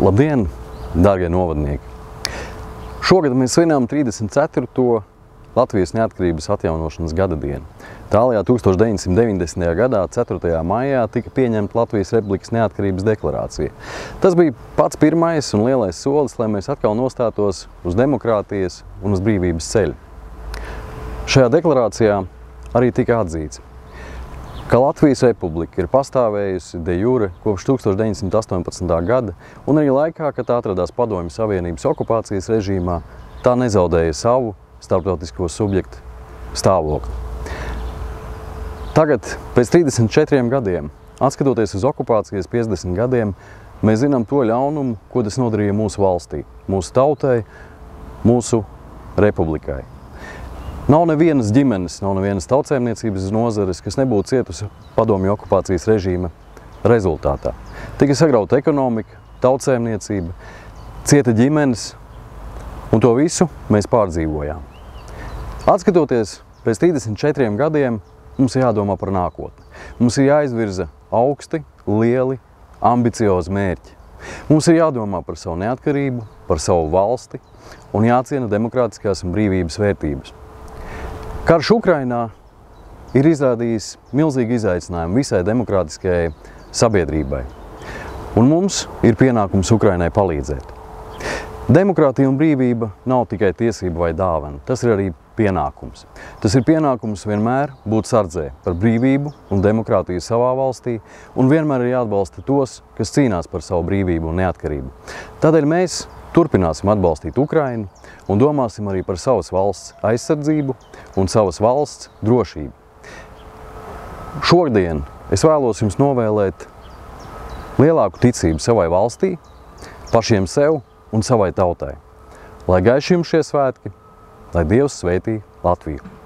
Labdien, dārgie novadnieki! Šogad mēs svinām 34. Latvijas neatkarības atjaunošanas gada dienu. Tālajā 1990. gadā, 4. maijā, tika pieņemta Latvijas Republikas neatkarības deklarācija. Tas bija pats pirmais un lielais solis, lai mēs atkal nostātos uz demokrātijas un uz brīvības ceļu. Šajā deklarācijā arī tika atzīts, ka Latvijas Republika ir pastāvējusi de jure kopš 1918. gada, un arī laikā, kad tā atradās Padomju Savienības okupācijas režīmā, tā nezaudēja savu starptautisko subjektu stāvokli. Tagad, pēc 34 gadiem, atskatoties uz okupācijas 50 gadiem, mēs zinām to ļaunumu, ko tas nodarīja mūsu valstī, mūsu tautai, mūsu republikai. Nav nevienas ģimenes, nav nevienas tautsēmniecības nozares, kas nebūtu cietusi Padomju okupācijas režīma rezultātā. Tika sagrauta ekonomika, tautsēmniecība, cieta ģimenes, un to visu mēs pārdzīvojām. Atskatoties pēc 34 gadiem, mums ir jādomā par nākotni. Mums ir jāizvirza augsti, lieli, ambiciozi mērķi. Mums ir jādomā par savu neatkarību, par savu valsti un jāciena demokrātiskās un brīvības vērtības. Karš Ukrainā ir izrādījis milzīgi izaicinājumu visai demokrātiskajai sabiedrībai, un mums ir pienākums Ukrainai palīdzēt. Demokrātija un brīvība nav tikai tiesība vai dāvana, tas ir arī pienākums. Tas ir pienākums vienmēr būt sardzē par brīvību un demokrātiju savā valstī, un vienmēr ir jāatbalsta tos, kas cīnās par savu brīvību un neatkarību. Tādēļ mēs turpināsim atbalstīt Ukrainu un domāsim arī par savas valsts aizsardzību un savas valsts drošību. Šodien es vēlos jums novēlēt lielāku ticību savai valstī, pašiem sev un savai tautai. Lai gaiši jums šie svētki, lai Dievs svētī Latviju!